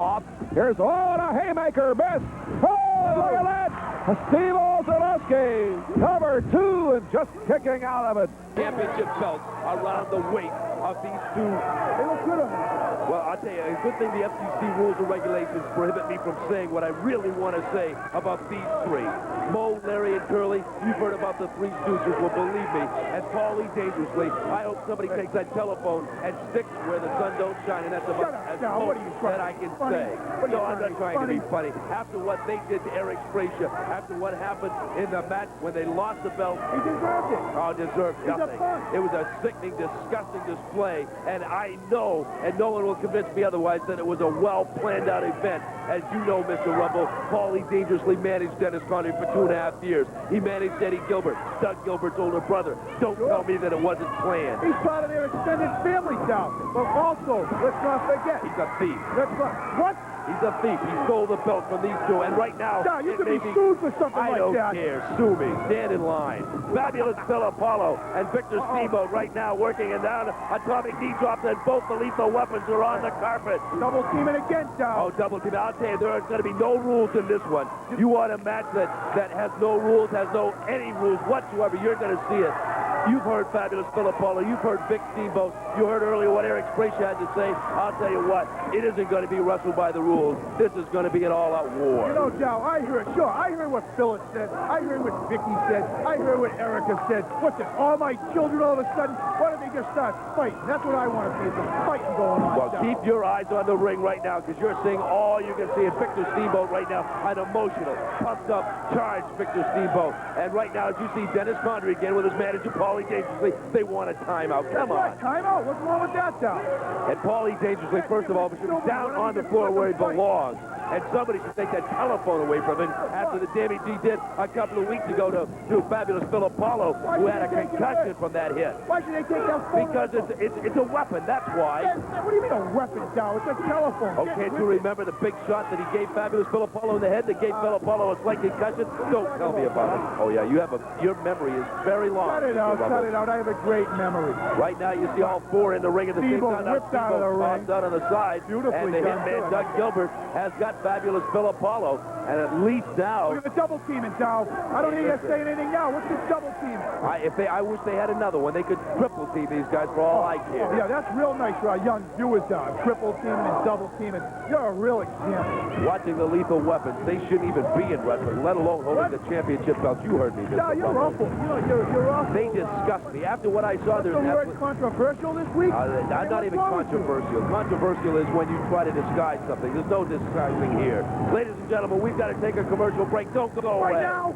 off. Here's a haymaker miss. Oh, look at that! Steve Zaleski, number 2, and just kicking out of it. Championship belts around the waist of these two. They look good on it. Well, I'll tell you, a good thing the FCC rules and regulations prohibit me from saying what I really want to say about these three. Mo, Larry, and Curly, you've heard about the Three Stooges. Well, believe me, and Paulie Dangerously, I hope somebody takes that telephone and sticks where the sun don't shine, and that's about as most that I can say. No, I'm not trying to be funny. After what they did to Eric Frazier, after what happened in the match when they lost the belt, He deserved it. oh, deserved nothing. It was a sickening, disgusting display, and I know, and no one will convince me otherwise, that it was a well-planned-out event. As you know, Mr. Rumble, Paulie Dangerously managed Dennis Connery for 2.5 years. He managed Eddie Gilbert, Doug Gilbert's older brother. Don't tell me that it wasn't planned. He's part of their extended family now. But also, let's not forget. He's a thief. What? He's a thief. He stole the belt from these two, and right now, Yeah, you could be sued for something I like don't that. care. Sue me. Stand in line. Fabulous Phil Apollo and Victor Steamboat right now working and down. Atomic knee drops, and both the lethal weapons are on the carpet. Double teaming again, Dow. Oh, double team. I'll tell you, there are going to be no rules in this one. You want a match that has no rules, has no any rules whatsoever, you're going to see it. You've heard Fabulous Phil Apollo. You've heard Vic Steamboat. You heard earlier what Eric Frazier had to say. I'll tell you what, it isn't going to be wrestled by the rules. This is going to be an all-out war. You know, Dow, I heard what Phyllis said. I heard what Vicky said. I heard what Erica said. What's it, all my children all of a sudden? Why don't they just start fighting? That's what I want to see, some fighting going on. Well, Dow. keep your eyes on the ring right now, because you're seeing all you can see is Victor Steamboat right now, an emotional, pumped up, charged Victor Steamboat. And right now, as you see Dennis Condrey again with his manager, Paulie Dangerously, they want a timeout. Come on. Timeout? What's wrong with that, Dow? And Paulie Dangerously, first of all, should be down on the floor where he belongs. And somebody should take that telephone away from him after the damage he did a couple of weeks ago to Fabulous Phil Apollo, who had a concussion from that hit. Why should they take that phone? Because it's a weapon, that's why. What do you mean a weapon, Dow? It's a telephone. Oh, can't you remember the big shot that he gave Fabulous Phil Apollo in the head that gave Phil Apollo a slight concussion? Don't tell me about it. Oh, yeah, your memory is very long. Cut it out. I have a great memory. Right now, you see all four in the ring at the same time. Whipped out of the ring. Down on the side. Beautifully and the done, hitman, too. Doug Gilbert, has got Fabulous Phil Apollo. And at least now... Look at the double teaming, Dow. I don't hear you say anything now. What's this double team? I wish they had another one. They could triple team these guys for all I care. Yeah, that's real nice for our young viewers, Dow. Triple teaming and double teaming. You're a real example. Watching the lethal weapons, they shouldn't even be in wrestling, let alone holding the championship belts. You heard me, Mr. Dow, you're awful. You're awful. They disgust me. After what I saw, there's the word controversial this week? I'm not even controversial. Controversial is when you try to disguise something. There's no disguising here. Ladies and gentlemen, we've got to take a commercial break. Don't go away. Right now.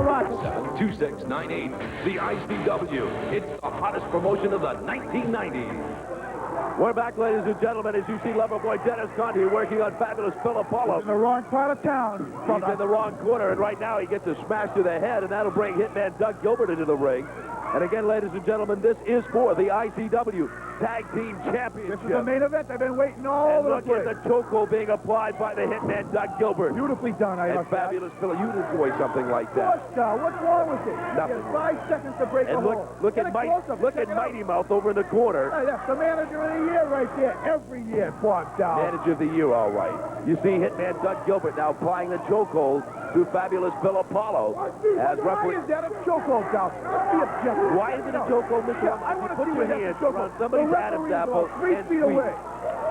72698, the ICW. It's the hottest promotion of the 1990s. We're back, ladies and gentlemen, as you see Loverboy Dennis Conti working on Fabulous Phil Apollo. In the wrong part of town. He's in the wrong corner, and right now he gets a smash to the head, and that'll bring Hitman Doug Gilbert into the ring. And again, ladies and gentlemen, this is for the ICW Tag Team Championship. This is the main event. They've been waiting all over the place. Look at the chokehold being applied by the Hitman Doug Gilbert. Beautifully done, I And Fabulous Phil, you'd enjoy something like that. What's wrong with it? Nothing. 5 seconds to break And a hole. look at Mighty Mouth over in the corner. Hey, that's the manager of the year right there. Every year, Bob Dow. Manager of the year, all right. You see Hitman Doug Gilbert now applying the chokehold to Fabulous Phil Apollo. As Why is that a chokehold, Dow? Let's be objective. Why is it a chokehold, Mr. Yeah, I want to put see your what hands that's a around chokehold. somebody's The Adam's referee's apple about 3 and feet squeeze. away.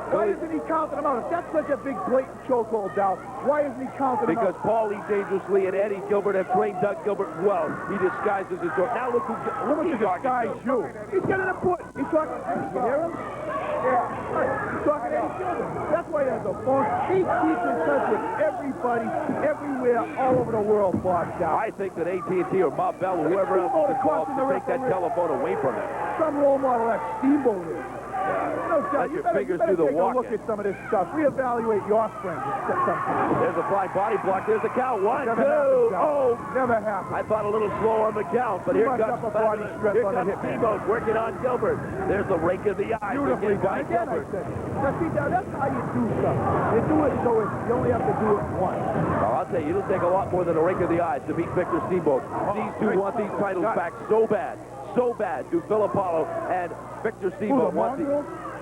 Why isn't he counting them out? If that's such a big, blatant chokehold, Dow, why isn't he counting them Because out? Paulie Dangerously and Eddie Gilbert have trained Doug Gilbert well. He disguises his choke. Now look who's Disguise you. He's getting a foot. He's talking. You hear him? Yeah. Right. He's talking to Eddie Gilbert. That's why he has the phone. He keeps in touch with everybody, everywhere, all over the world, Bob Dow. I think that AT&T or Bob Bell or whoever else is involved to take that telephone away from him. Some role model like Steamboat is. You know, Dow, Let you your better fingers take do the a look walking. at some of this stuff. Reevaluate your friends. There's a flying body block. There's a count. 1, 2. Never happened, Dow. Oh, Never happened. I thought a little slow on the count, but Too here much comes upper body stress on the hip. Steamboat working on Gilbert. There's the rake of the eye. Beautifully done. Again, I said. Now, see, Dow, that's how you do stuff. You do it so you only have to do it once. Well, I'll tell you, it'll take a lot more than a rake of the eyes to beat Victor Steamboat. These two want these titles back so bad. Do Phil Apollo and Victor Steamboat want these.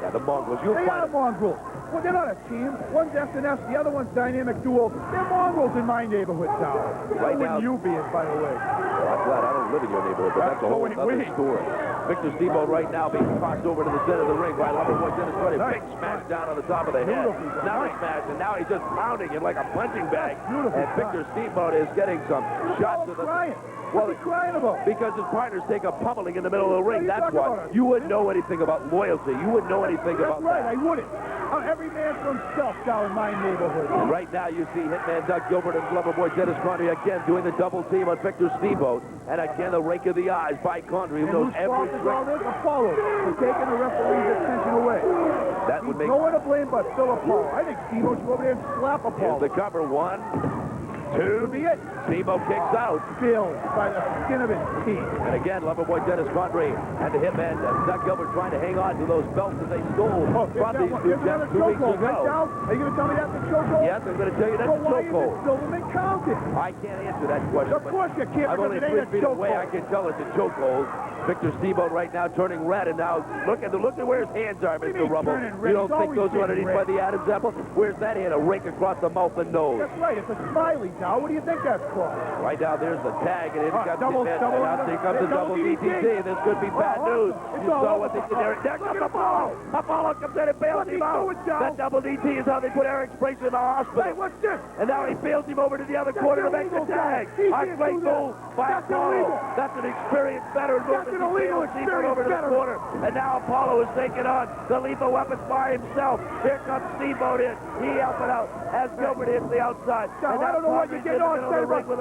Yeah, the Mongrels. You'll They are find mongrels. Well, they're not a team. One's S&S, the other one's Dynamic Duo. They're mongrels in my neighborhood, Sal. Right Who now- wouldn't you be, by the way? I'm glad I don't live in your neighborhood, but that's a whole Going other away. story. Victor Steamboat right now being tossed over to the center of the ring by Loverboy Dennis Carter. Nice. Big smash down on the top of the head. Beautifully done. Now he Nice. smashed, and now he's just pounding it like a punching bag. Beautifully And Victor done. Steamboat is getting some shots to the... Crying. Well, What's he crying about? because his partners take a pummeling in the middle of the ring. What are you That's talking why. about? You wouldn't know anything about loyalty. You wouldn't know anything That's about right, that. I wouldn't. Every man for himself down in my neighborhood. And right now you see Hitman Doug Gilbert and Loverboy Dennis Condrey again doing the double team on Victor Steamboat. And again, the rake of the eyes by Condrey, who And knows whose every fault is trick. all this? Apollo for taking the referee's attention away. That would make... No one to blame but Phil Apollo. I think Steamboat should go over there and slap Here's Apollo. the cover. 1, 2. Be it. Steamboat kicks out. Phil by the skin of his teeth. And again, Loverboy Dennis Condrey and the Hitman Doug Gilbert trying to hang on to those belts that they stole from these two gents 2 weeks Right ago. now? Are you going to tell me that's a chokehold? Yes, I'm going to tell you that's So a why isn't chokehold. Silverman counted? I can't answer that question. Of course you can't, I'm because only it ain't 3 a feet away. chokehold. I can tell it's a chokehold. Victor Steamboat right now turning red, and now look at where his hands are, What do you Mr. mean Rumble. turning red? You don't He's think those always are been underneath by red. the Adam's apple? Where's that hand? A rake across the mouth and nose. That's right. It's a smiley, Dow. What do you think that's for? Right now, there's the tag, and here comes double, the double, and here comes the double DTT. This could be bad news. It's You all saw over. what they did there. There comes Look at Apollo. Apollo comes in and bails What's he him out. doing, Dow? That double DT is how they put Eric Springs in the hospital. Hey, what's this? And now he bails him over to the other That's corner to make the illegal, tag. Dow. He A can't great do that. move by That's Apollo. illegal. That's an experienced veteran move. That's as an he illegal bails Steamboat experienced over to the veteran. corner. And now Apollo is taking on the lethal weapons by himself. Here comes Steamboat in. He helping out as Gilbert hits the outside. Dow, I don't know what you're getting on,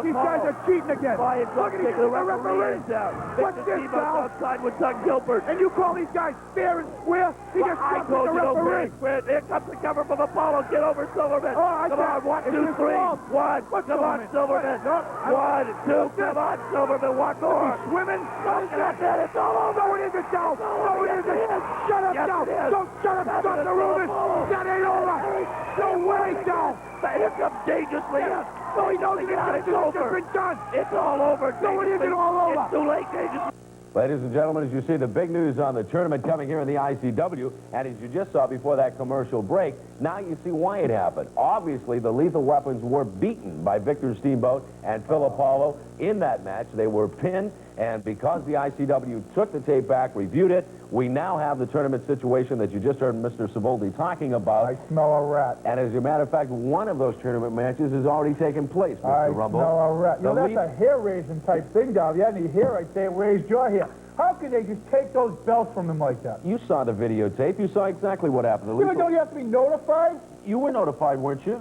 These guys are cheating again. By himself, Look at taking the the referee down. What's Victor this, Steamboat Dow? outside with Doug Gilbert. And you call these guys fair and square? He just I jumped told at you the no referee. fair. Here comes the cover from Apollo. Get over Silverman. Oh, I Come can't. on, 1, It's 2, his 3. fault. 1. What's Come on, Silverman. No, 1, 2. Come on, Silverman. 1 more. Swimming? Look at that. It's all over. No, it isn't, Dow. No, it isn't. Shut up, Yes, Dow. it is. Don't shut up. Stop the rumors. That ain't over. No way, Dow. Here comes dangerously. No, he knows Get out. It's it's over. been done. It's all over. No, it isn't all over. It's too late, dangerously. Ladies and gentlemen, as you see, the big news on the tournament coming here in the ICW, and as you just saw before that commercial break, now you see why it happened. Obviously, the Lethal Weapons were beaten by Victor Steamboat and Phil Apollo in that match. They were pinned, and because the ICW took the tape back, reviewed it, we now have the tournament situation that you just heard Mr. Savoldi talking about. I smell a rat. And as a matter of fact, one of those tournament matches has already taken place, Mr. I Rumble. smell a rat. You know, The that's lead- a hair-raising type thing, Dow. If you had any hair, I'd say it raised your hair. How could they just take those belts from him like that? You saw the videotape. You saw exactly what happened. The You Lethal- don't you have to be notified? You were notified, weren't you?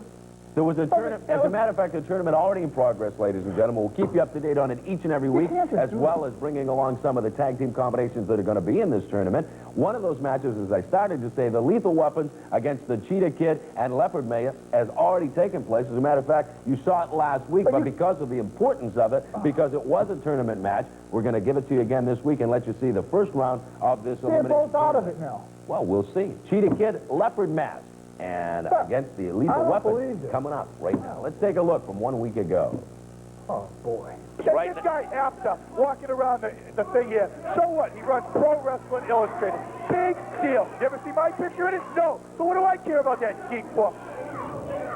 There was a tournament. As a matter of fact, a tournament already in progress, ladies and gentlemen. We'll keep you up to date on it each and every week, can't just as do well as bringing along some of the tag team combinations that are going to be in this tournament. One of those matches, as I started to say, the Lethal Weapons against the Cheetah Kid and Leopard Mayor has already taken place. As a matter of fact, you saw it last week, but because of the importance of it, because it was a tournament match, we're going to give it to you again this week and let you see the first round of this They're elimination. both out of it now. Well, we'll see. Cheetah Kid, Leopard Mask, and against the I Lethal don't Weapons believe it. coming up right now. Let's take a look from 1 week ago. Oh, boy. Right This guy after walking around the thing here. So what? He runs Pro Wrestling Illustrated. Big deal. You ever see my picture in it? No. So what do I care about that geek book?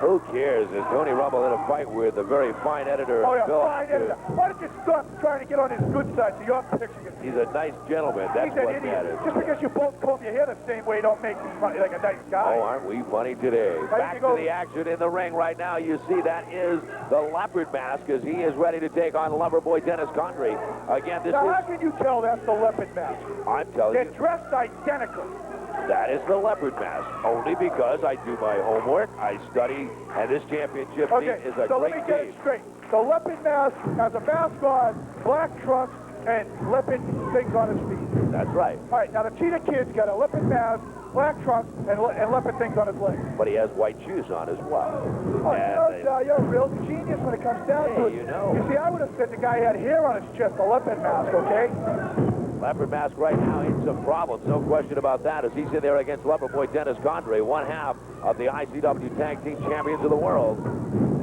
Who cares? As Tony Rumble in a fight with a very fine editor, Oh, yeah, Bill fine editor. Why don't you stop trying to get on his good side so your picture gets... He's a nice gentleman. That's He's an what idiot. matters. Just because you both comb your hair the same way don't make you like a nice guy. Oh, aren't we funny today? Back to the action in the ring right now. You see that is the Leopard Mask as he is ready to take on Loverboy Dennis Condrey. Again, this Now, how is... can you tell that's the leopard mask? I'm telling They're you, dressed identical. that is the Leopard Mask. Only because I do my homework, I study, and this championship Okay, team is a so let great me get team. it straight. The leopard mask has a mask on, black trunks, and leopard things on his feet. That's right. All right, now the Cheetah Kid's got a leopard mask, black trunks, and leopard things on his legs. But he has white shoes on as well. Oh, And, you're a real genius when it comes down to it. Hey, you know. You see, I would have said the guy had hair on his chest, a leopard mask, okay? Leopard Mask right now in some problems, no question about that, as he's in there against Leopard Boy Dennis Condrey, one half of the ICW Tag Team Champions of the world.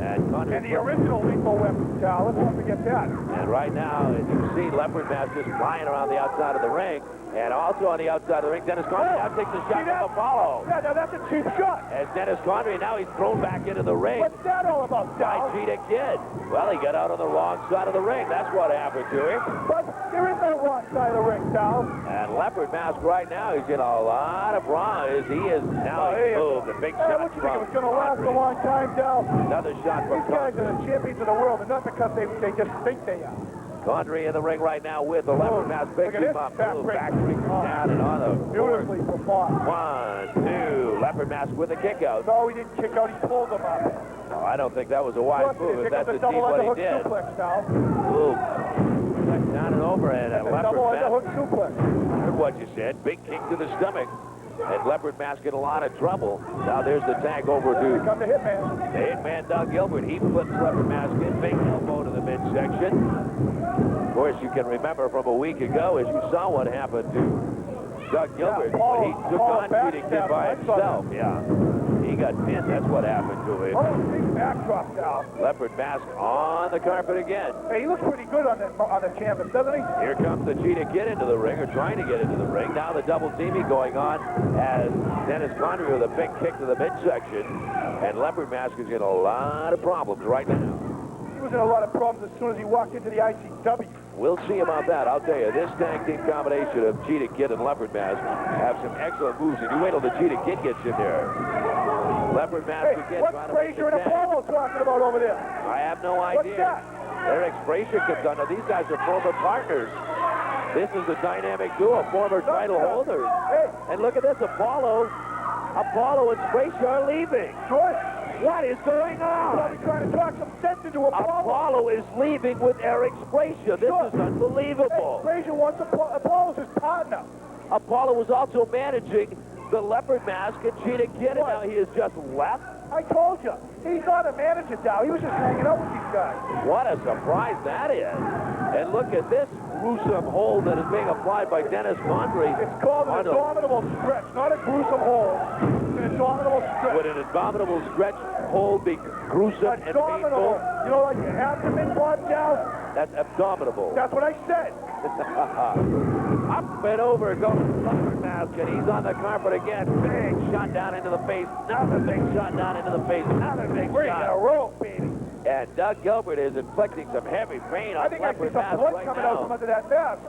And the original Lethal Weapon, Cal. Let's not forget that. And right now, as you see, Leopard Mask just flying around the outside of the ring. And also on the outside of the ring, Dennis Condrey now takes a shot from Apollo. Yeah, now that's a cheap shot. As Dennis Condrey, now he's thrown back into the ring. What's that all about, By Cal? Cheetah Kid. Well, he got out on the wrong side of the ring. That's what happened to him. But there is no wrong side of the ring, Cal. And Leopard Mask right now, he's in a lot of problems. He is now moved. The big shot What you think, it from was going to last a long time, Cal? Another shot from These guys are the champions of the world, and not because they just think they are. Condrey in the ring right now with the Leopard Mask. Big Look at up, this. move, back down and on the board. Beautifully performed. 1, 2, Leopard Mask with a kick out. No, he didn't kick out. He pulled him up. Oh, I don't think that was a wise move. If that's a indeed double what he underhook did. suplex, Cal. Ooh. Down and over, and a Leopard Double Mask. underhook suplex. Heard what you said. Big kick to the stomach. And Leopard Mask in a lot of trouble. Now there's the tag over Here to comes the Hitman. the Hitman Doug Gilbert. He flips Leopard Mask in. Big elbow to the midsection. Of course, you can remember from a week ago as you saw what happened to Doug Gilbert. Paul- He took Paul on Cheetah Kid backstab. by I saw himself. Yeah. He got pinned. That's what happened to him. Oh, big backdrop, Cal. Leopard Mask on the carpet again. Hey, he looks pretty good on the canvas, doesn't he? Here comes the Cheetah Kid into the ring, or trying to get into the ring. Now the double teaming going on as Dennis Condrey with a big kick to the midsection. And Leopard Mask is in a lot of problems right now. He was in a lot of problems as soon as he walked into the ICW. We'll see about that. I'll tell you, this tag team combination of Cheetah Kid and Leopard Mask have some excellent moves. And you wait till the Cheetah Kid gets in there. Leopard Mask Hey, again what's trying to make Frazier the and tag. Apollo talking about over there? I have no What's idea. that? Eric Frazier comes on. Now, these guys are former partners. This is a dynamic duo, former title holders. Hey, And look at this, Apollo and Frazier are leaving. George, What is going on? probably trying to talk some sense into Apollo. Apollo is leaving with Eric Frazier. This Sure. is unbelievable. Hey, Frazier wants Apollo's his partner. Apollo was also managing the Leopard Mask and Cheetah Kid, and What? now he has just left. I told you. He's not a manager now. He was just hanging out with these guys. What a surprise that is. And look at this gruesome hold that is being applied by Dennis Condrey. It's called an on the- abominable stretch, not a gruesome hold. It's an abominable stretch. Would an abominable stretch hold be gruesome and Abominable. painful? You know, like your abdomen blood down? That's abominable. That's what I said. Up and over goes Leopard Mask, and he's on the carpet again. Big shot down into the face. Another big shot down into the face. Another big We're in a shot. row, baby. And Doug Gilbert is inflicting some heavy pain I on think I see Leopard some Mask blood right coming out from now. under that mask.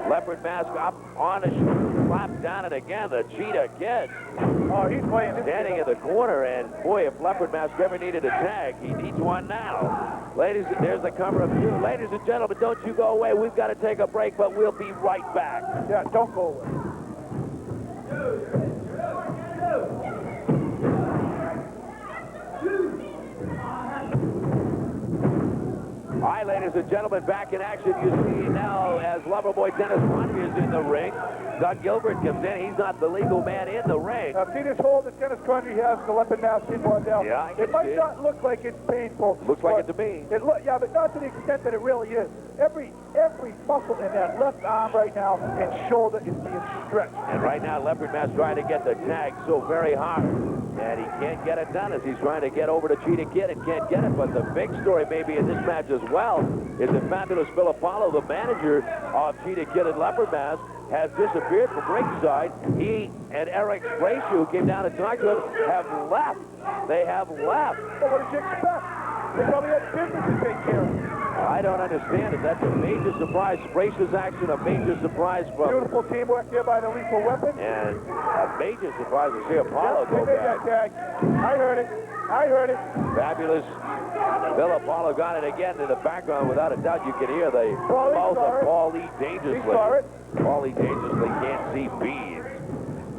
Leopard Mask up on his shoulder, slapped down, and again the Cheetah Kid Oh, he's playing this. standing in the corner. And boy, if Leopard Mask ever needed a tag, he needs one now. Ladies, there's the cover of two. Ladies and gentlemen, don't you go away. We've got to take a break, but we'll be right back. Yeah, don't go away. All right, ladies and gentlemen, back in action. You see now as Loverboy Dennis Condrey is in the ring. Doug Gilbert comes in. He's not the legal man in the ring. Now, see this hold that Dennis Condrey has the Leopard Mask in Wardell? Yeah, I can It might see it. not look like it's painful. Looks like but it to me. Yeah, but not to the extent that it really is. Every muscle in that left arm right now and shoulder is being stretched. And right now, Leopard Mask trying to get the tag so very hard. And he can't get it done as he's trying to get over to Cheetah Kid and can't get it. But the big story maybe in this match as well is that Fabulous Bill Apollo, the manager of Cheetah Kid and Leopard Mask, has disappeared from ringside. He and Eric Frazier, who came down to talk to him, have left. They have left. But what did you expect? They probably had business to take care of. I don't understand it. That's a major surprise. Frazier's action, a major surprise from... Beautiful teamwork there by the Lethal Weapon. And a major surprise to see Apollo They go made back. that tag. I heard it. I heard it. Fabulous. Bill Apollo got it again in the background. Without a doubt, you can hear the Paulie mouth saw of it. Paulie dangerously. He saw it. Paulie dangerously can't see beads.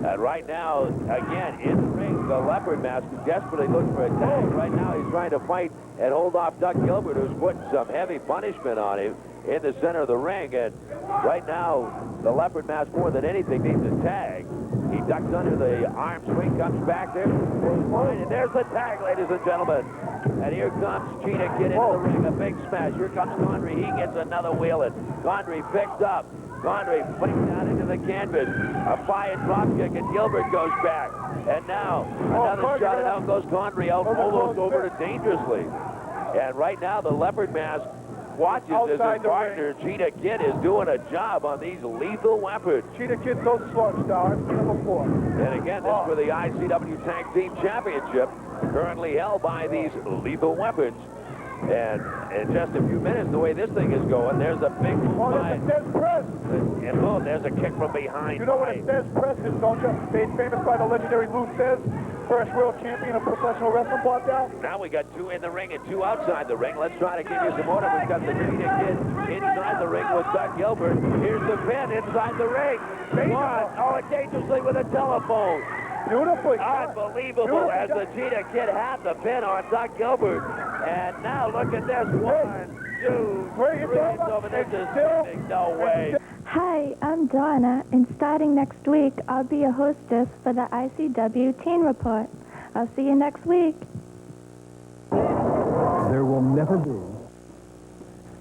And right now, again, in the ring, the Leopard Mask is desperately looking for a tag. Right now, he's trying to fight and hold off Doug Gilbert, who's putting some heavy punishment on him in the center of the ring. And right now, the Leopard Mask, more than anything, needs a tag. He ducks under the arm swing, comes back there. And there's the tag, ladies and gentlemen. And here comes Cheetah Kid into the ring, a big smash. Here comes Condrey. He gets another wheel, and Condrey picks up Condrey flicks down into the canvas. A flying drop kick, and Gilbert goes back. And now, another shot, and out goes Condrey, almost over to dangerously. And right now, the leopard mask watches as his partner, Cheetah Kid, is doing a job on these lethal weapons. Cheetah Kid's so smart, Star. I've seen him before. And again, this for the ICW Tag Team Championship, currently held by these lethal weapons. And in just a few minutes, the way this thing is going, there's a big there's a Des press. And oh, there's a kick from behind. You know what a Des press is, don't you? Made famous by the legendary Lou Thez, first world champion of professional wrestling, Bob Dow. Now we got 2 in the ring and 2 outside the ring. Let's try to give you some order. We've got the Cheetah Kid inside the ring with Doug Gilbert. Here's the pin inside the ring. One. Oh, and dangerously with a telephone. Beautifully. Unbelievable as the Cheetah Kid had the pin on Doug Gilbert. And now look at this. 1, 2, 3. It's over. This is standing. No way. Hi, I'm Donna, and starting next week, I'll be a hostess for the ICW Teen Report. I'll see you next week. There will never be.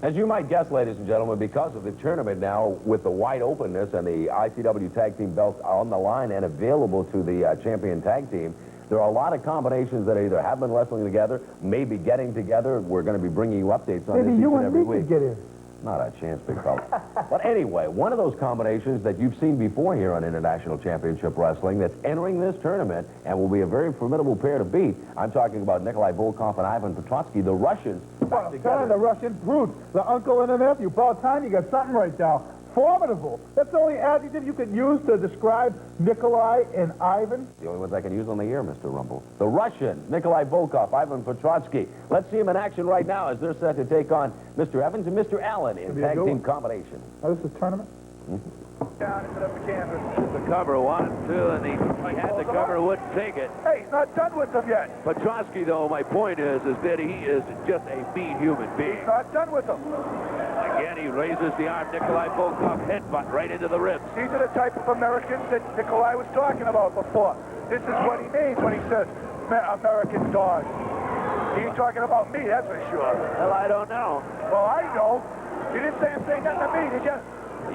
As you might guess, ladies and gentlemen, because of the tournament now with the wide openness and the ICW tag team belts on the line and available to the champion tag team, there are a lot of combinations that either have been wrestling together, maybe getting together. We're going to be bringing you updates on this each and every week. Get in. Not a chance, big fella. But anyway, one of those combinations that you've seen before here on International Championship Wrestling that's entering this tournament and will be a very formidable pair to beat. I'm talking about Nikolai Volkov and Ivan Petrotsky, the Russians. Well, the Russian brute, the uncle and the nephew. About time you got something right now. Formidable. That's the only adjective you can use to describe Nikolai and Ivan. The only ones I can use on the air, Mr. Rumble. The Russian, Nikolai Volkov, Ivan Petrotsky. Let's see him in action right now as they're set to take on Mr. Evans and Mr. Allen in tag team combination. Oh, this is tournament? Down into the canvas. The cover 1, 2, and he had the cover, wouldn't take it. Hey, he's not done with them yet. Petrotsky, though, my point is that he is just a mean human being. He's not done with them. Again, he raises the arm. Nikolai Volkov headbutt right into the ribs. These are the type of Americans that Nikolai was talking about before. This is what he means when he says American dog. He ain't talking about me, that's for sure. Well, I don't know. Well, I know. You didn't say nothing to me, did you?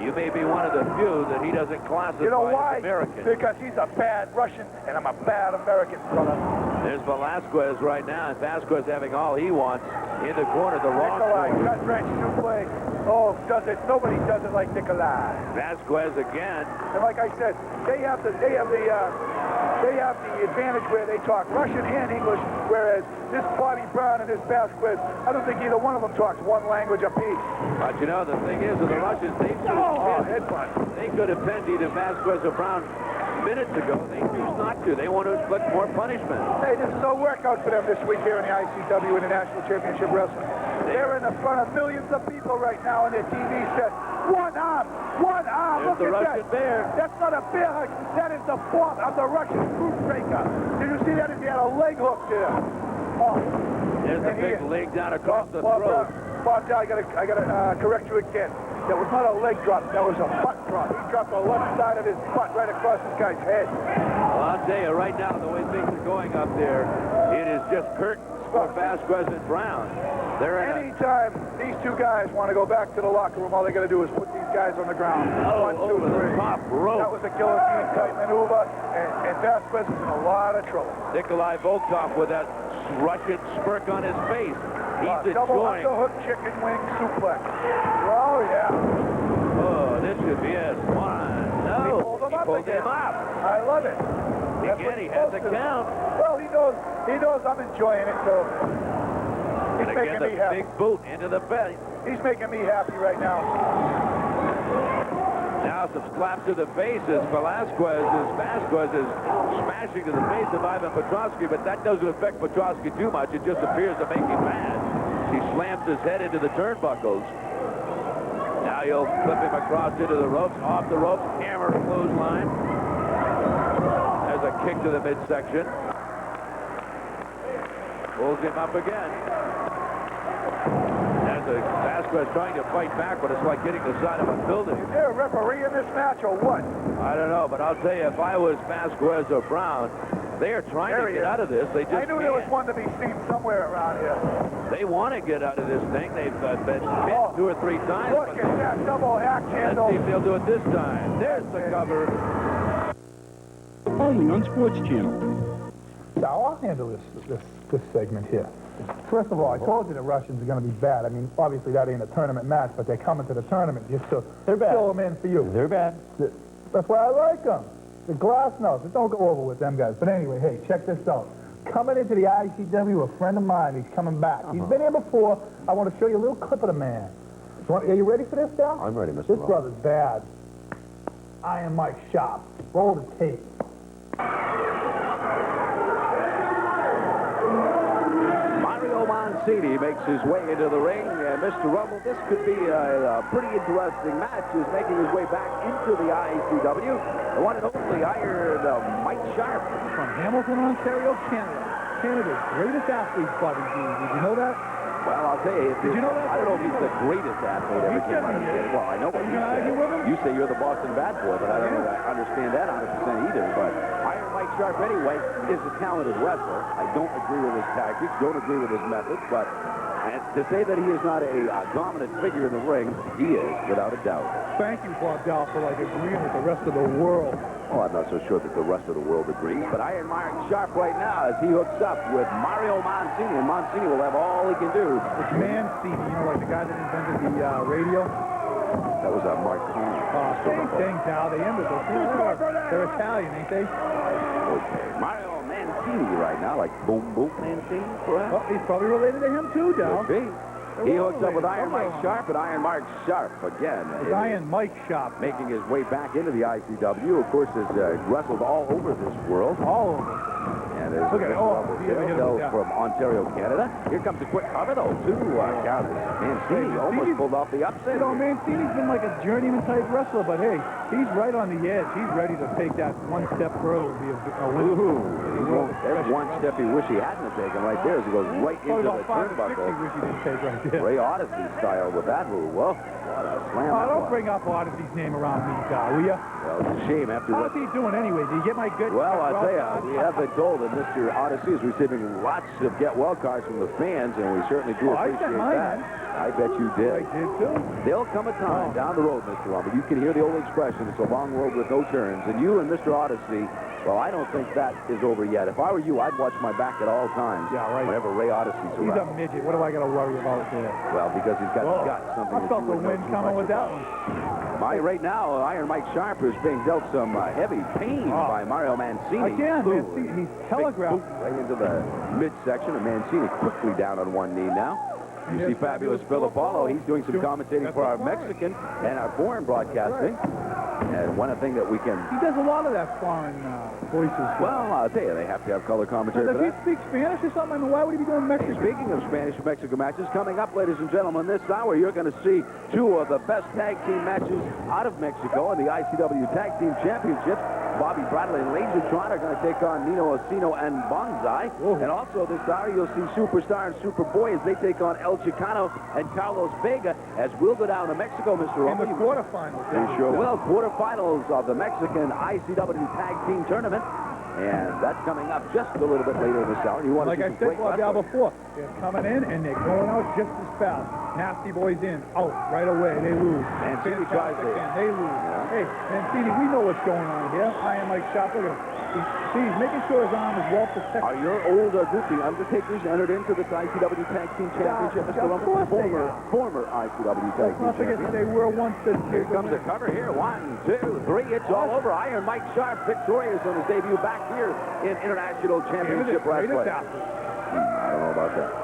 You may be one of the few that he doesn't classify You know why? as American. Because he's a bad Russian, and I'm a bad American, brother. There's Velasquez right now, and Vasquez having all he wants in the corner. The wrong Nikolai, corner. gut wrench, suplex. Oh, does it? Nobody does it like Nikolai. Vasquez again. And like I said, they have the advantage where they talk Russian and English, whereas this Bobby Brown and this Vasquez, I don't think either one of them talks one language apiece. But you know, the thing is, with the Russians, they could have pinned either Vasquez or Brown minutes ago. They choose not to. They want to inflict more punishment. Hey, this is no workout for them this week here in the ICW International Championship Wrestling. They're in the front of millions of people right now on their TV set. One arm. There's Look the at Russian that. bear. That's not a bear hug. That is the fourth of the Russian boot breaker. Did you see that? If he had a leg hook there. Oh. There's a big leg down across the throat. Bob, I gotta correct you again. That was not a leg drop. That was a butt drop. He dropped the left side of his butt right across this guy's head. Well, I'll tell you right now, the way things are going up there, it is just curtains for Vasquez and Brown. Anytime these two guys want to go back to the locker room, all they got to do is put these guys on the ground. Oh, 1, 2, over 3. the top rope. That was a guillotine type maneuver, and Vasquez is in a lot of trouble. Nikolai Volkov with that Russian smirk on his face. He's Double enjoying. underhook chicken wing suplex. Oh, yeah. Oh, this should be it. 1. No. He pulled him up. I love it. Again, he has the count. Well, he knows I'm enjoying it, so he's And making again, me the happy. big boot into the face. He's making me happy right now. Now some slaps to the face as Vasquez is smashing to the face of Ivan Petrotsky, but that doesn't affect Petrotsky too much. It just appears to make him mad. He slams his head into the turnbuckles. Now he'll flip him across into the ropes, off the ropes, hammer clothesline. There's a kick to the midsection. Pulls him up again. There's Vasquez trying to fight back, but it's like hitting the side of a building. Is there a referee in this match or what? I don't know, but I'll tell you, if I was Vasquez or Brown, they are trying to get out of this. They just I knew there was one to be seen somewhere around here. They want to get out of this thing. They've been bit 2 or 3 times. Look at that double axe handle. Let's see if they'll do it this time. There's the cover. Following on Sports Channel. Now, I'll handle this segment here. First of all, I told you the Russians are going to be bad. I mean, obviously that ain't a tournament match, but they're coming to the tournament just to fill them in for you. They're bad. That's why I like them. The glass nose. It don't go over with them guys. But anyway, hey, check this out. Coming into the ICW, a friend of mine, he's coming back. He's been here before. I want to show you a little clip of the man. Are you ready for this, Dal? I'm ready, Mr. This Roll. brother's bad. Iron Mike Sharp. Roll the tape. Mario Mancini makes his way into the ring. Mr. Rumble, this could be a pretty interesting match. He's making his way back into the ICW. The one and only Iron Mike Sharp. From Hamilton, Ontario, Canada. Canada's greatest athlete, Buddy G. Did you know that? Well, I'll tell you, Did you know that? I don't know if he's the greatest athlete ever came out of the game. Well, I know what you say. You say you're the Boston bad boy, but I don't understand that 100% either. But Iron Mike Sharp, anyway, is a talented wrestler. I don't agree with his tactics, don't agree with his methods, but to say that he is not a dominant figure in the ring, he is, without a doubt. Thank you, Bob Dow, for agreeing with the rest of the world. Oh, I'm not so sure that the rest of the world agrees, but Iron Mike Sharp right now as he hooks up with Mario Mancini, and Mancini will have all he can do. It's Mancini, like the guy that invented the radio. That was Marconi. Same thing, Dow. They ended it. They're Italian, ain't they? Okay. Mario Mancini right now, like Boom Boom Mancini, perhaps? Well, he's probably related to him, too, Dow. Could be. He hooks up with Iron Mike Sharp, and Iron Mike Sharp, again, Iron Mike Sharp. making his way back into the ICW. Of course, has wrestled all over this world. All over. And there's Look at it. Oh, from Ontario, Canada. Here comes a quick cover, though, too. Counters. Mancini almost pulled off the upset. You know, Mancini's been like a journeyman-type wrestler, but hey, he's right on the edge. He's ready to take that one step further to be a winner. Ooh, there's one step he wish he hadn't taken right there as he goes right into the turnbuckle. He wish he didn't take right there. Ray Odyssey style with that move. Well, what a slam. Oh, don't bring up Odyssey's name around me, Dow, will ya? Well, it's a shame after How's he doing anyway? Did you get my good... Well, I'll tell you, we have been told that Mr. Odyssey is receiving lots of get-well cards from the fans, and we certainly do appreciate that. I bet you did. I did, too. There'll come a time down the road, Mr. Rumble. You can hear the old expression, it's a long road with no turns. And you and Mr. Odyssey, well, I don't think that is over yet. If I were you, I'd watch my back at all times. Yeah, right. Whenever Ray Odyssey's He's around. a midget. What do I got to worry about there? Well, because he's got something I to felt do the with wind coming with that one. Right now, Iron Mike Sharp is being dealt some heavy pain by Mario Mancini. Again, Mancini, he's telegraphed. Right into the midsection of Mancini, quickly down on one knee now. You see Fabulous Phil Apollo. He's doing some commentating for our Mexican and our foreign broadcasting. And one thing that we can... He does a lot of that foreign voices. Well, I'll tell you, they have to have color commentary But for if that. he speaks Spanish or something, I mean, why would he be doing Mexican? Speaking of Spanish-Mexico matches, coming up, ladies and gentlemen, this hour, you're going to see 2 of the best tag team matches out of Mexico in the ICW Tag Team Championships. Bobby Bradley and Lasertron are going to take on Nino Osino and Bonsai. And also this hour, you'll see Superstar and Superboy as they take on El Chicano and Carlos Vega as we'll go down to Mexico, Mr. Rumble. In the quarterfinals. They sure will. Quarterfinals of the Mexican ICW Tag Team Tournament. And that's coming up just a little bit later in this hour. You want like to I said before, they're coming in and they're going out just as fast. Nasty boys in, out right away. They lose. Mancini tries to... They lose. Yeah. Hey, Mancini, we know what's going on here. Iron Mike Sharp, look at him. He's making sure his arm is well protected. Are your old group, the Undertakers, entered into the ICW Tag Team Championship, Mr. Rumble? Former ICW Tag Team Championship. They were once the... Here comes the cover here. 1, 2, 3. It's all over. Iron Mike Sharp victorious on his debut back here in International Championship Wrestling. I don't know about that.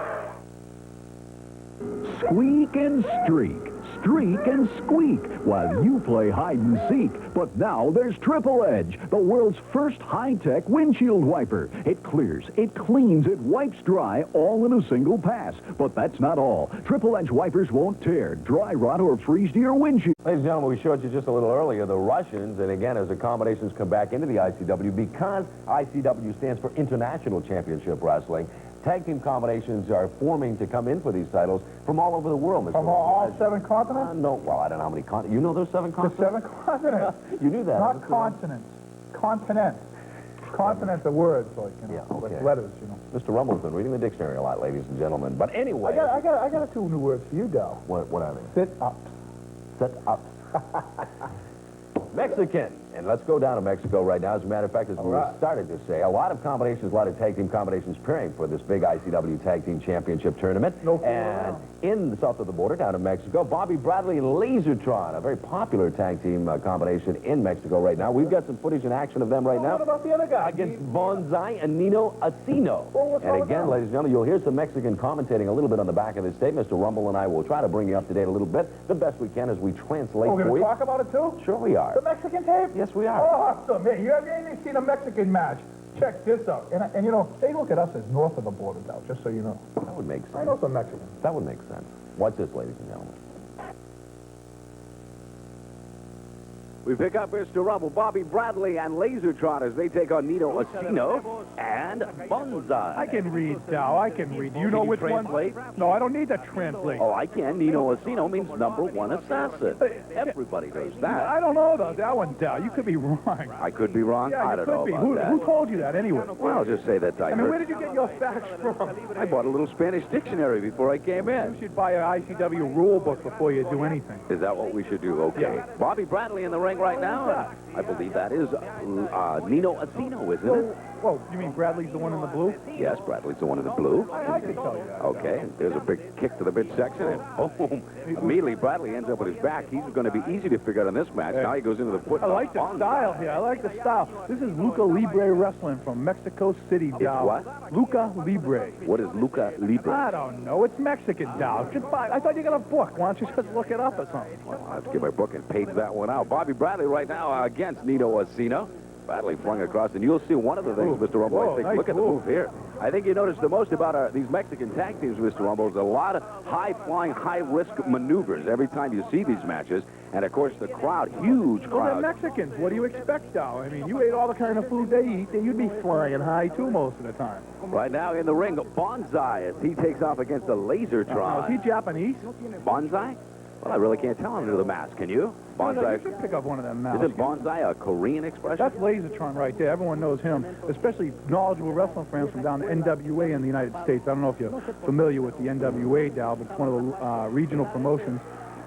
Squeak and streak, streak and squeak, while you play hide and seek. But now there's Triple Edge, the world's first high-tech windshield wiper. It clears, it cleans, it wipes dry, all in a single pass. But that's not all. Triple Edge wipers won't tear, dry rot, or freeze to your windshield. Ladies and gentlemen, we showed you just a little earlier the Russians, and again, as accommodations come back into the ICW, because ICW stands for International Championship Wrestling, Tag team combinations are forming to come in for these titles from all over the world, Mr. From all 7 continents? No, well, I don't know how many continents. You know those 7 The continents? 7 continents. You knew that. Not Mr. continents. Continents. Continents are words, like, you know, Yeah, okay. like letters, you know. Mr. Rumble's been reading the dictionary a lot, ladies and gentlemen. But anyway. I got 2 new words for you, Dal. What are they? Sit up. Set up. Mexican. And let's go down to Mexico right now. As a matter of fact, as we started to say, a lot of combinations, a lot of tag team combinations pairing for this big ICW Tag Team Championship tournament. And in the south of the border, down in Mexico, Bobby Bradley and Lasertron, a very popular tag team combination in Mexico right now. We've got some footage and action of them right now. What about the other guy? Against Bonsai and Nino Acino. Well, what's wrong And with again, them? ladies and gentlemen, you'll hear some Mexican commentating a little bit on the back of this tape. Mr. Rumble and I will try to bring you up to date a little bit, the best we can as we translate We're for going to you. talk about it, too? Sure we are. The Mexican tape? Yes, we are. Awesome. Hey, you haven't seen a Mexican match. Check this out. And you know, they look at us as north of the border now, just so you know. That would make sense. I know some Mexicans. That would make sense. Watch this, ladies and gentlemen. We pick up Mr. Rumble, Bobby Bradley, and Lasertron as they take on Nino Acino and Bonsai. I can read, Dow. I can read. You know which one? No, I don't need to translate. Oh, I can. Nino Acino means #1 assassin. Everybody knows that. I don't know about that one, Dow. You could be wrong. I could be wrong. Yeah, I you don't could know be. about that. Who told you that anyway? Well, I'll just say that I I mean, where heard. did you get your facts from? I bought a little Spanish dictionary before I came in. You should buy an ICW rule book before you do anything. Is that what we should do? Okay. Yeah. Bobby Bradley in the ring right now. I believe that is Nino Acino, isn't it? Whoa, you mean Bradley's the one in the blue? Yes, Bradley's the one in the blue. I can tell you that. Okay, there's a big kick to the midsection, and boom. Immediately, Bradley ends up with his back. He's going to be easy to figure out in this match. Now he goes into the foot. I like the style here. I like the style. This is Luca Libre Wrestling from Mexico City, Dow. what? Luca Libre. What is Luca Libre? I don't know. It's Mexican, Dow. Just buy. I thought you got a book. Why don't you just look it up or something? Well, I have to get my book and page that one out. Bobby Bradley right now against Nino Acino. Bradley flung across, and you'll see one of the things, Mr. Rumble. I think, nice look at the move. move here. I think you notice the most about these Mexican tag teams, Mr. Rumble, is a lot of high-flying, high-risk maneuvers every time you see these matches. And, of course, the crowd, huge Well, they're crowd. Mexicans. What do you expect, Dow? I mean, you ate all the kind of food they eat, then you'd be flying high, too, most of the time. Right now in the ring, Bonsai as he takes off against the Now, is he Lasertron. Japanese? Bonsai? Well, I really can't tell under the mask. Can you? No, you Bonsai. should pick up one of them now. Isn't Bonsai a Korean expression? That's Lasertron right there. Everyone knows him, especially knowledgeable wrestling fans from down the NWA in the United States. I don't know if you're familiar with the NWA, Dow, but it's one of the regional promotions.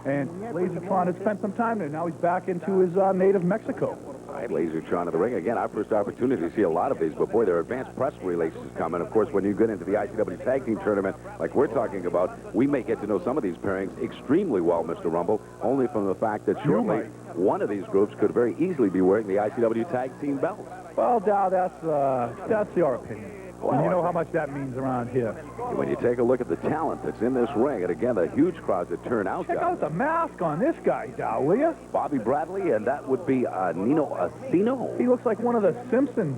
And Lasertron has spent some time there. Now he's back into his native Mexico. All right, Lasertron in the ring. Again, our first opportunity to see a lot of these, but boy, there are advanced press relations coming. Of course, when you get into the ICW Tag Team Tournament, like we're talking about, we may get to know some of these pairings extremely well, Mr. Rumble, only from the fact that shortly one of these groups could very easily be wearing the ICW Tag Team belts. Well, Dow, that's your opinion. And you know how much that means around here. When you take a look at the talent that's in this ring, and again, the huge crowds that turn out, Check out the mask on this guy, Dow, will you? Bobby Bradley, and that would be Nino Acino. He looks like one of the Simpsons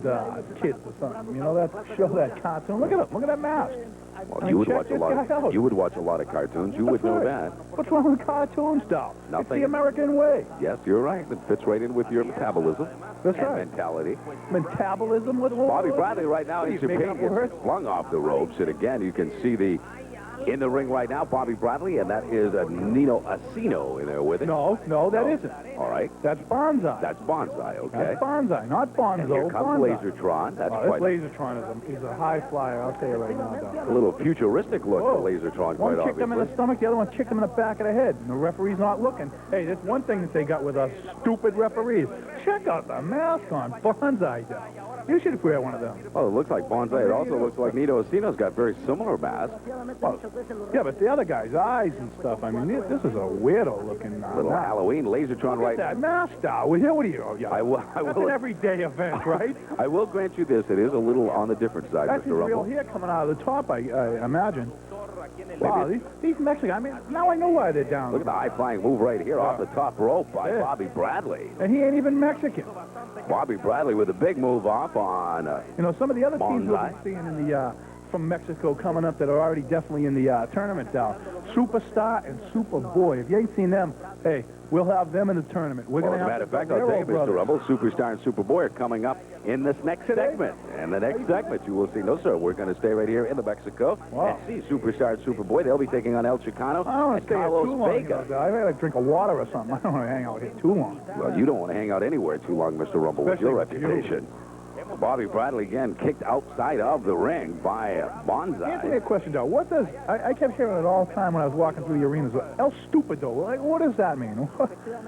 kids or something. You know, that show, that cartoon. Look at him. Look at that mask. Well, you would check watch a this lot. guy out. You would watch a lot of cartoons. You would know that. What's wrong with cartoons, Dow? It's Nothing. the American way. Yes, you're right. It fits right in with your metabolism That's and right. mentality. Metabolism with Bobby Bradley right now in He's making Japan up gets words. flung off the ropes, and again, you can see in the ring right now, Bobby Bradley, and that is Nino Acino in there with it. No, that isn't. All right. That's Bonsai. That's Bonsai, okay. That's Bonsai, not Bonzo. And here comes Bonsai. Lasertron. That's Oh, quite this Lasertron is a high flyer, I'll tell you right now, Doc. a little futuristic look Whoa. to Lasertron, One quite kicked him in obviously. the stomach, the other one kicked him in the back of the head. And the referee's not looking. Hey, that's one thing that they got with us stupid referees. Check out the mask on Bonsai, Doc. You should wear one of them. Oh, it looks like Bonsai. It also looks like Nino Acino's got very similar masks. Well, yeah, but the other guy's eyes and stuff, I mean, this is a weirdo-looking Little mask. Halloween Lasertron Look right at that mask, Doc. What are you? Oh, yeah. I will. That's an everyday event, right? I will grant you this. It is a little on the different side, That's Mr. his real Rumble. hair coming out of the top, I imagine. Wow, these Mexicans, I mean, now I know why they're down. Look at the high-flying move right here off the top rope by Yeah. Bobby Bradley. And he ain't even Mexican. Bobby Bradley with a big move off on... You know, some of the other teams we've Bonsai. been seeing in the from Mexico coming up that are already definitely in the tournament now. Superstar and Superboy. If you ain't seen them, hey, we'll have them in the tournament. We're Well, going as to a have matter of fact, I'll tell you, Mr. Rumble, Superstar and Superboy are coming up in this next segment. And the next segment, you will see. No, sir, we're going to stay right here in the Mexico and see Superstar and Superboy. They'll be taking on El Chicano I don't want and to stay here too Carlos long. Vega. I gotta drink a water or something. I don't want to hang out here too long. Well, you don't want to hang out anywhere too long, Mr. Rumble, with your Especially with you. reputation. Bobby Bradley again kicked outside of the ring by Answer me a Bonsai. question, though. What does... I kept hearing it all the time when I was walking through the arenas. El Stupido. Like, what does that mean?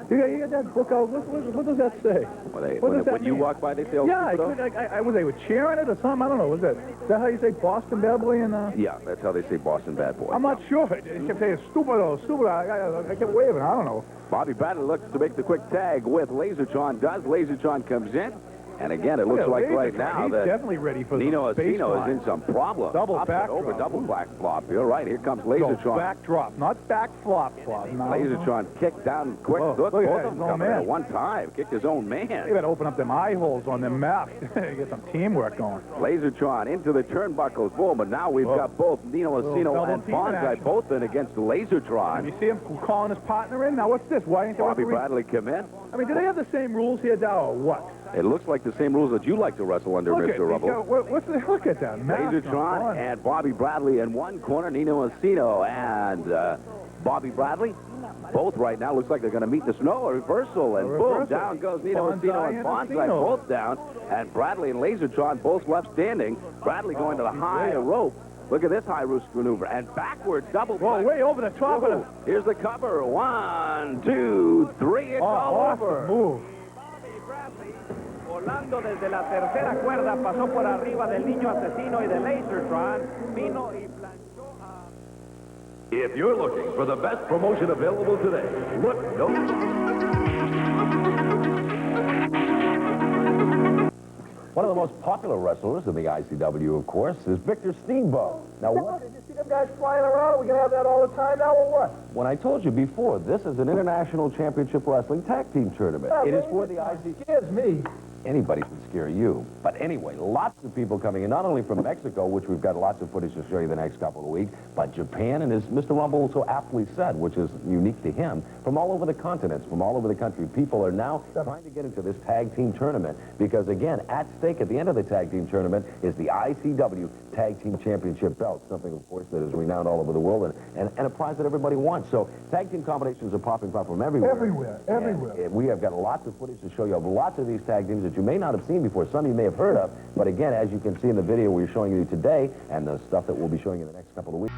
You got that book out? What does that say? Well, when you walk by, they say, Yeah, was they cheering it or something? I don't know. Was that... Is that how you say Boston Bad Boy? Yeah, that's how they say Boston Bad Boy. I'm not sure. They kept saying Stupido, Stupido. I kept waving. I don't know. Bobby Bradley looks to make the quick tag with Lasertron. Lasertron comes in. And again, it looks like right now he's that definitely ready for Nino the Espino is in some problems. Double Upset backdrop. over double back flop. You're right. Here comes Lasertron. No, backdrop, not back flop. No. Lasertron kicked down quick. Whoa, Look, look at both that, of them his own coming in man. at one time. Kicked his own man. They better open up them eye holes on them maps. Get some teamwork going. Lasertron into the turnbuckles. Boom. But now we've got both Nino Espino and Bonsai both in against Lasertron. You see him calling his partner in? Now, what's this? Why ain't they Bobby Bradley come in. I mean, do they have the same rules here, Dow, or what? It looks like the same rules that you like to wrestle under, Mr. Rubble. Look at that. Lasertron and Bobby Bradley in one corner. Nino Espino and Bobby Bradley. Both right now looks like they're going to meet the snow. A reversal. And boom, down goes Nino Espino and Bonsai both down. And Bradley and Lasertron both left standing. Bradley going to the high rope. Look at this high roost maneuver. And backwards, double. Whoa, way over the top of it. Here's the cover. 1, 2, 3. It's all over. Move. Volando desde la tercera cuerda, pasó por arriba del niño asesino y de Lasertron, vino y planchó a... If you're looking for the best promotion available today, look no... One of the most popular wrestlers in the ICW, of course, is Victor Steamboat. Now, what? Did you see them guys flying around? Are we going to have that all the time now, or what? When I told you before, this is an International Championship Wrestling Tag Team Tournament. It is for the ICW. Scares me. Anybody can scare you. But anyway, lots of people coming in, not only from Mexico, which we've got lots of footage to show you the next couple of weeks, but Japan, and as Mr. Rumble so aptly said, which is unique to him, from all over the continents, from all over the country, people are now trying to get into this tag team tournament because, again, at stake at the end of the tag team tournament is the ICW Tag Team Championship belt, something, of course, that is renowned all over the world and a prize that everybody wants. So tag team combinations are popping up from everywhere. Everywhere. And we have got lots of footage to show you of lots of these tag teams that you may not have seen before. Some you may have heard of, but again, as you can see in the video we're showing you today and the stuff that we'll be showing you in the next couple of weeks.